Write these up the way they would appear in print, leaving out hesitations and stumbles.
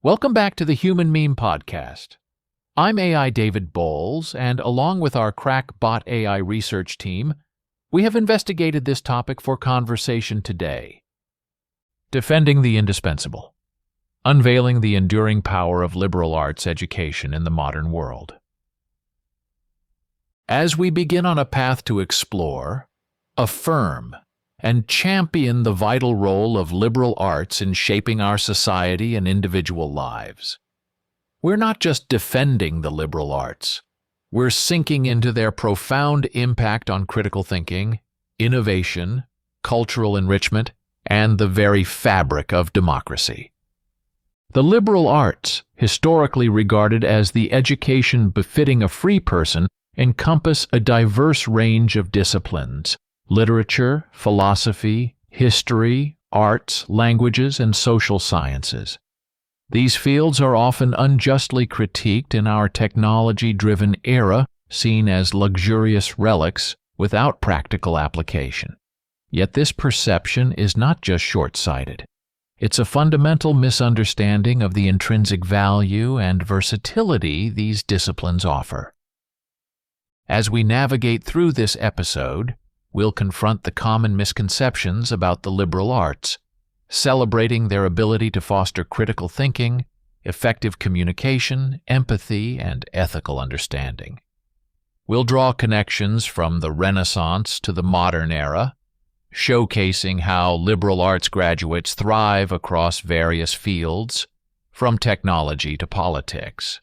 Welcome back to the Human Meme Podcast. I'm AI David Boles, and along with our crack bot AI research team, we have investigated this topic for conversation today. Defending the indispensable. Unveiling the enduring power of liberal arts education in the modern world. As we begin on a path to explore, affirm, and champion the vital role of liberal arts in shaping our society and individual lives, we're not just defending the liberal arts. We're sinking into their profound impact on critical thinking, innovation, cultural enrichment, and the very fabric of democracy. The liberal arts, historically regarded as the education befitting a free person, encompass a diverse range of disciplines: literature, philosophy, history, arts, languages, and social sciences. These fields are often unjustly critiqued in our technology-driven era, seen as luxurious relics without practical application. Yet this perception is not just short-sighted. It's a fundamental misunderstanding of the intrinsic value and versatility these disciplines offer. As we navigate through this episode, we'll confront the common misconceptions about the liberal arts, celebrating their ability to foster critical thinking, effective communication, empathy, and ethical understanding. We'll draw connections from the Renaissance to the modern era, showcasing how liberal arts graduates thrive across various fields, from technology to politics.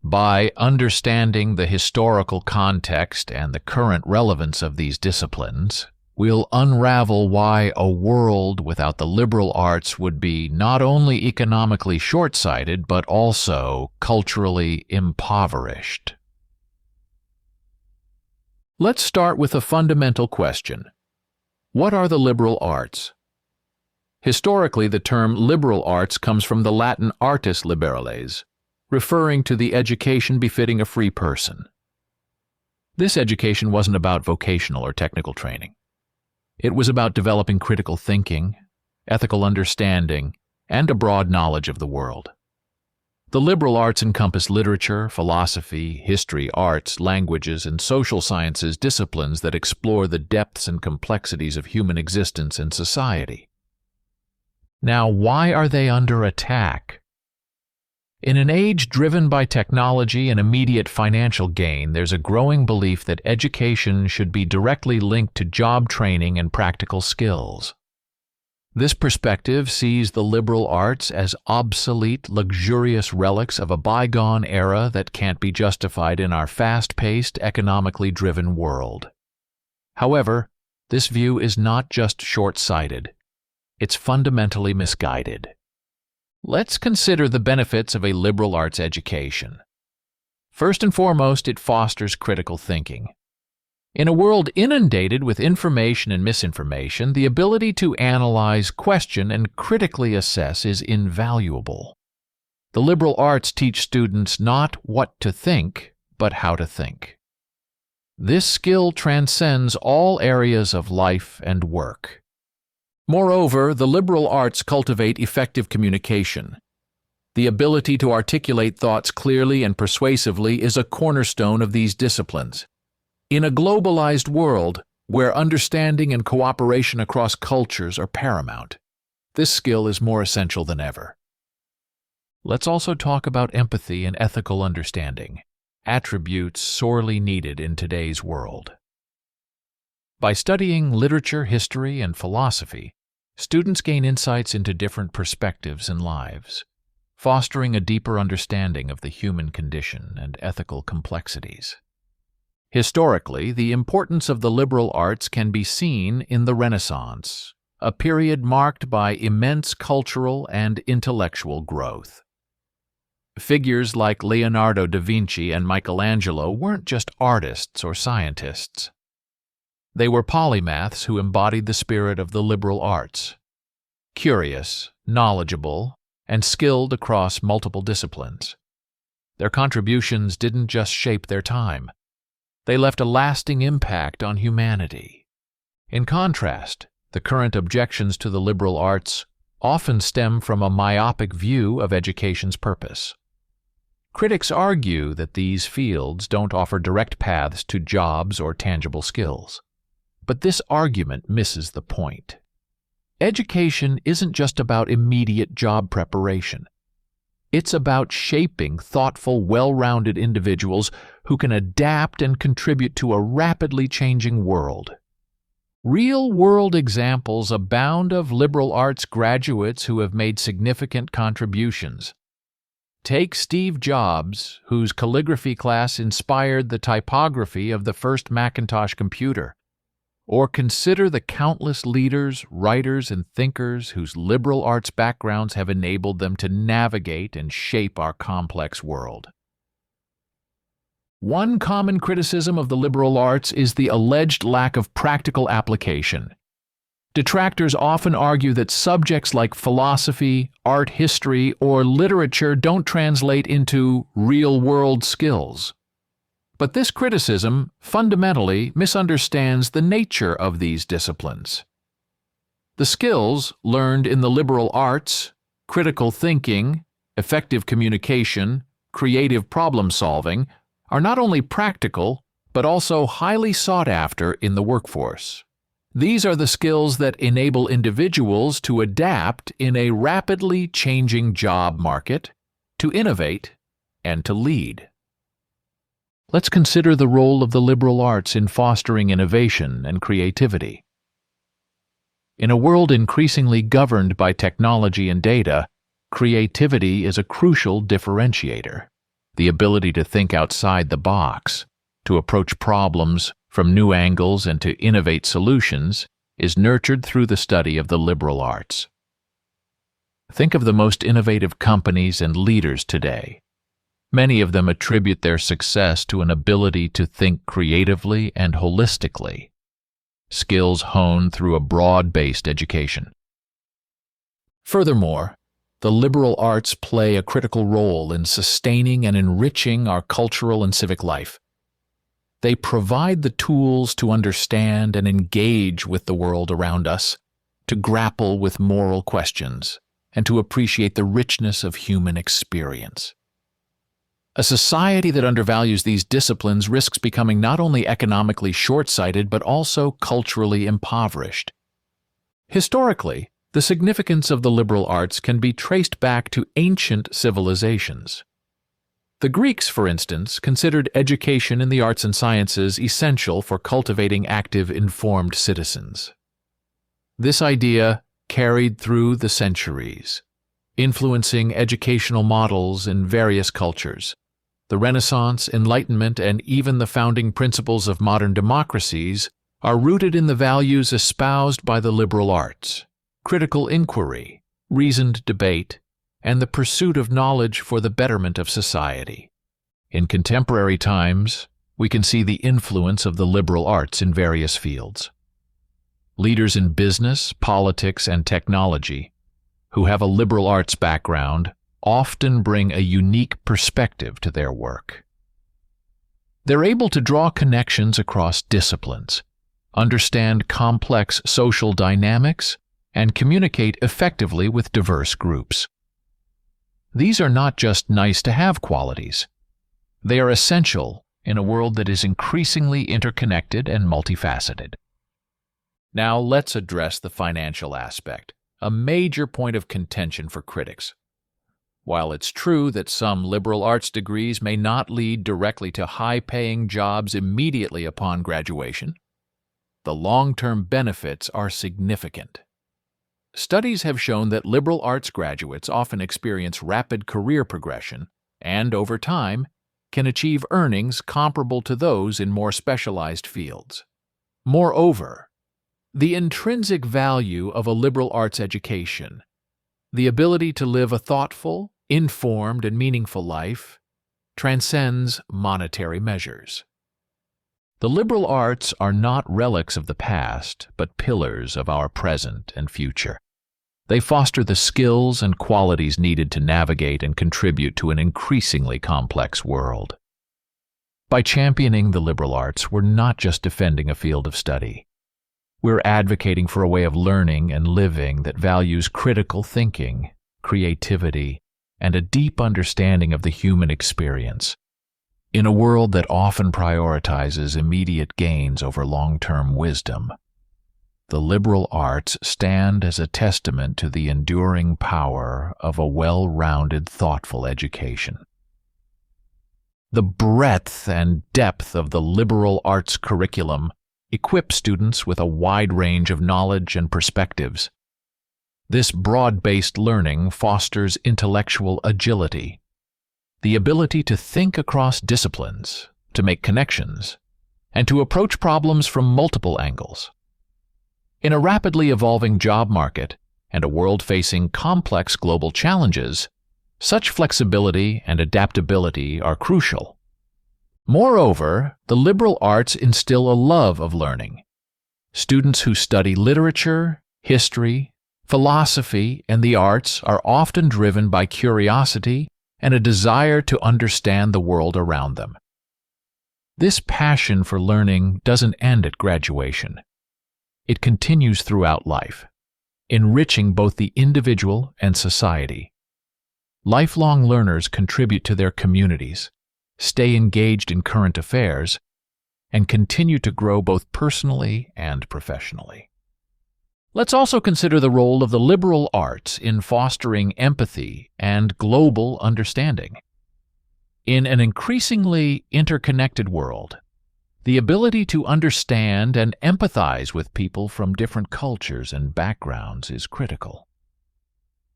By understanding the historical context and the current relevance of these disciplines, we'll unravel why a world without the liberal arts would be not only economically short-sighted, but also culturally impoverished. Let's start with a fundamental question. What are the liberal arts? Historically, the term liberal arts comes from the Latin artis liberales, referring to the education befitting a free person. This education wasn't about vocational or technical training. It was about developing critical thinking, ethical understanding, and a broad knowledge of the world. The liberal arts encompass literature, philosophy, history, arts, languages, and social sciences disciplines that explore the depths and complexities of human existence and society. Now, why are they under attack? In an age driven by technology and immediate financial gain, there's a growing belief that education should be directly linked to job training and practical skills. This perspective sees the liberal arts as obsolete, luxurious relics of a bygone era that can't be justified in our fast-paced, economically driven world. However, this view is not just short-sighted. It's fundamentally misguided. Let's consider the benefits of a liberal arts education. First and foremost, it fosters critical thinking. In a world inundated with information and misinformation, the ability to analyze, question, and critically assess is invaluable. The liberal arts teach students not what to think, but how to think. This skill transcends all areas of life and work. Moreover, the liberal arts cultivate effective communication. The ability to articulate thoughts clearly and persuasively is a cornerstone of these disciplines. In a globalized world, where understanding and cooperation across cultures are paramount, this skill is more essential than ever. Let's also talk about empathy and ethical understanding, attributes sorely needed in today's world. By studying literature, history, and philosophy, students gain insights into different perspectives and lives, fostering a deeper understanding of the human condition and ethical complexities. Historically, the importance of the liberal arts can be seen in the Renaissance, a period marked by immense cultural and intellectual growth. Figures like Leonardo da Vinci and Michelangelo weren't just artists or scientists. They were polymaths who embodied the spirit of the liberal arts, curious, knowledgeable, and skilled across multiple disciplines. Their contributions didn't just shape their time. They left a lasting impact on humanity. In contrast, the current objections to the liberal arts often stem from a myopic view of education's purpose. Critics argue that these fields don't offer direct paths to jobs or tangible skills. But this argument misses the point. Education isn't just about immediate job preparation. It's about shaping thoughtful, well-rounded individuals who can adapt and contribute to a rapidly changing world. Real-world examples abound of liberal arts graduates who have made significant contributions. Take Steve Jobs, whose calligraphy class inspired the typography of the first Macintosh computer. Or consider the countless leaders, writers, and thinkers whose liberal arts backgrounds have enabled them to navigate and shape our complex world. One common criticism of the liberal arts is the alleged lack of practical application. Detractors often argue that subjects like philosophy, art history, or literature don't translate into real-world skills. But this criticism fundamentally misunderstands the nature of these disciplines. The skills learned in the liberal arts, critical thinking, effective communication, creative problem-solving, are not only practical, but also highly sought after in the workforce. These are the skills that enable individuals to adapt in a rapidly changing job market, to innovate, and to lead. Let's consider the role of the liberal arts in fostering innovation and creativity. In a world increasingly governed by technology and data, creativity is a crucial differentiator. The ability to think outside the box, to approach problems from new angles and to innovate solutions, is nurtured through the study of the liberal arts. Think of the most innovative companies and leaders today. Many of them attribute their success to an ability to think creatively and holistically, skills honed through a broad-based education. Furthermore, the liberal arts play a critical role in sustaining and enriching our cultural and civic life. They provide the tools to understand and engage with the world around us, to grapple with moral questions, and to appreciate the richness of human experience. A society that undervalues these disciplines risks becoming not only economically short-sighted but also culturally impoverished. Historically, the significance of the liberal arts can be traced back to ancient civilizations. The Greeks, for instance, considered education in the arts and sciences essential for cultivating active, informed citizens. This idea carried through the centuries, influencing educational models in various cultures. The Renaissance, Enlightenment, and even the founding principles of modern democracies are rooted in the values espoused by the liberal arts: critical inquiry, reasoned debate, and the pursuit of knowledge for the betterment of society. In contemporary times, we can see the influence of the liberal arts in various fields. Leaders in business, politics, and technology who have a liberal arts background often bring a unique perspective to their work. They're able to draw connections across disciplines, understand complex social dynamics, and communicate effectively with diverse groups. These are not just nice-to-have qualities. They are essential in a world that is increasingly interconnected and multifaceted. Now let's address the financial aspect, a major point of contention for critics. While it's true that some liberal arts degrees may not lead directly to high-paying jobs immediately upon graduation, the long-term benefits are significant. Studies have shown that liberal arts graduates often experience rapid career progression and, over time, can achieve earnings comparable to those in more specialized fields. Moreover, the intrinsic value of a liberal arts education, the ability to live a thoughtful, informed, and meaningful life, transcends monetary measures. The liberal arts are not relics of the past, but pillars of our present and future. They foster the skills and qualities needed to navigate and contribute to an increasingly complex world. By championing the liberal arts, we're not just defending a field of study. We're advocating for a way of learning and living that values critical thinking, creativity, and a deep understanding of the human experience. In a world that often prioritizes immediate gains over long-term wisdom, the liberal arts stand as a testament to the enduring power of a well-rounded, thoughtful education. The breadth and depth of the liberal arts curriculum equip students with a wide range of knowledge and perspectives. This broad-based learning fosters intellectual agility, the ability to think across disciplines, to make connections, and to approach problems from multiple angles. In a rapidly evolving job market and a world facing complex global challenges, such flexibility and adaptability are crucial. Moreover, the liberal arts instill a love of learning. Students who study literature, history, philosophy, and the arts are often driven by curiosity and a desire to understand the world around them. This passion for learning doesn't end at graduation. It continues throughout life, enriching both the individual and society. Lifelong learners contribute to their communities, stay engaged in current affairs, and continue to grow both personally and professionally. Let's also consider the role of the liberal arts in fostering empathy and global understanding. In an increasingly interconnected world, the ability to understand and empathize with people from different cultures and backgrounds is critical.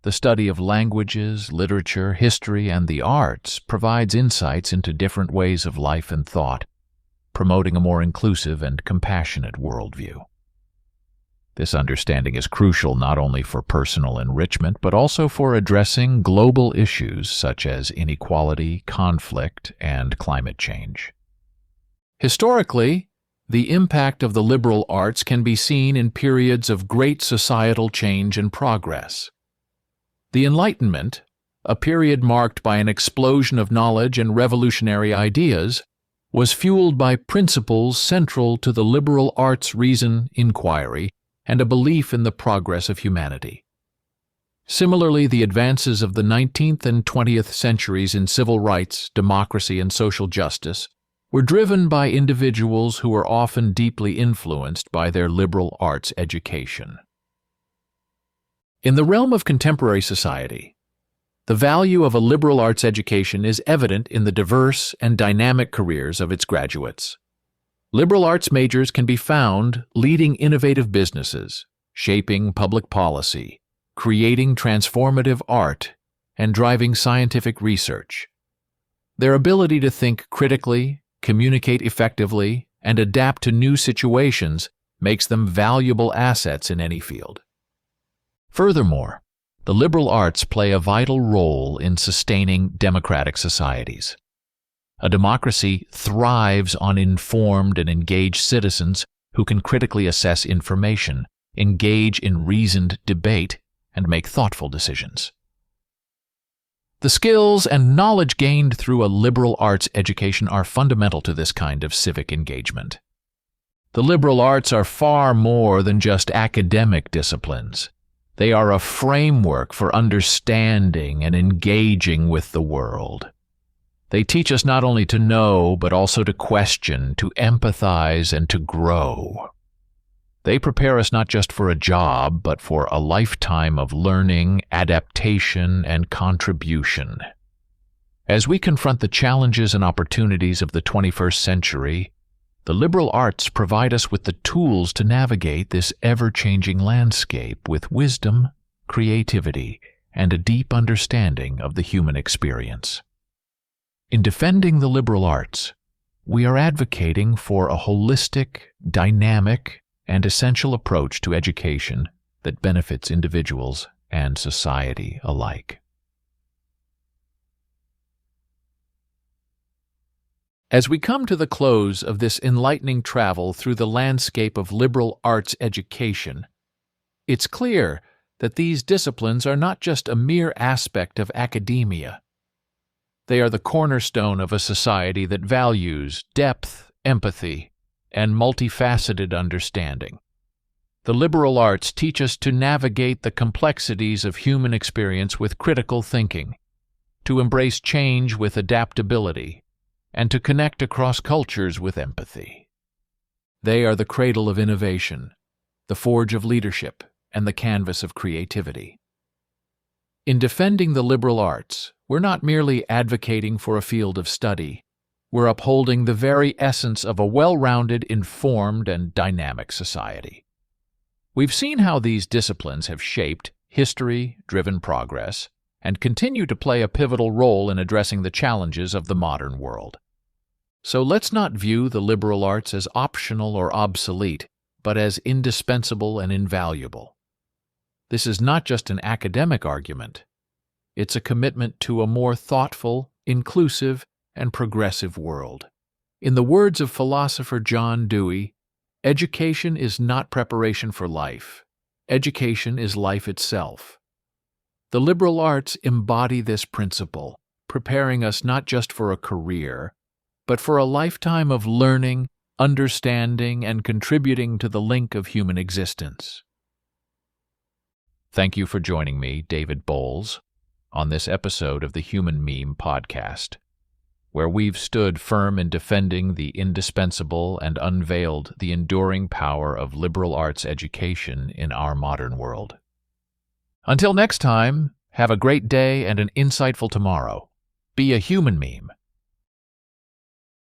The study of languages, literature, history, and the arts provides insights into different ways of life and thought, promoting a more inclusive and compassionate worldview. This understanding is crucial not only for personal enrichment, but also for addressing global issues such as inequality, conflict, and climate change. Historically, the impact of the liberal arts can be seen in periods of great societal change and progress. The Enlightenment, a period marked by an explosion of knowledge and revolutionary ideas, was fueled by principles central to the liberal arts' reason, inquiry, and a belief in the progress of humanity. Similarly, the advances of the 19th and 20th centuries in civil rights, democracy, and social justice were driven by individuals who were often deeply influenced by their liberal arts education. In the realm of contemporary society, the value of a liberal arts education is evident in the diverse and dynamic careers of its graduates. Liberal arts majors can be found leading innovative businesses, shaping public policy, creating transformative art, and driving scientific research. Their ability to think critically, communicate effectively, and adapt to new situations makes them valuable assets in any field. Furthermore, the liberal arts play a vital role in sustaining democratic societies. A democracy thrives on informed and engaged citizens who can critically assess information, engage in reasoned debate, and make thoughtful decisions. The skills and knowledge gained through a liberal arts education are fundamental to this kind of civic engagement. The liberal arts are far more than just academic disciplines. They are a framework for understanding and engaging with the world. They teach us not only to know, but also to question, to empathize, and to grow. They prepare us not just for a job, but for a lifetime of learning, adaptation, and contribution. As we confront the challenges and opportunities of the 21st century, the liberal arts provide us with the tools to navigate this ever-changing landscape with wisdom, creativity, and a deep understanding of the human experience. In defending the liberal arts, we are advocating for a holistic, dynamic, and essential approach to education that benefits individuals and society alike. As we come to the close of this enlightening travel through the landscape of liberal arts education, it's clear that these disciplines are not just a mere aspect of academia. They are the cornerstone of a society that values depth, empathy, and multifaceted understanding. The liberal arts teach us to navigate the complexities of human experience with critical thinking, to embrace change with adaptability, and to connect across cultures with empathy. They are the cradle of innovation, the forge of leadership, and the canvas of creativity. In defending the liberal arts, we're not merely advocating for a field of study, we're upholding the very essence of a well-rounded, informed, and dynamic society. We've seen how these disciplines have shaped history-driven progress and continue to play a pivotal role in addressing the challenges of the modern world. So let's not view the liberal arts as optional or obsolete, but as indispensable and invaluable. This is not just an academic argument. It's a commitment to a more thoughtful, inclusive, and progressive world. In the words of philosopher John Dewey, education is not preparation for life. Education is life itself. The liberal arts embody this principle, preparing us not just for a career, but for a lifetime of learning, understanding, and contributing to the link of human existence. Thank you for joining me, David Boles, on this episode of the Human Meme Podcast, where we've stood firm in defending the indispensable and unveiled the enduring power of liberal arts education in our modern world. Until next time, have a great day and an insightful tomorrow. Be a human meme.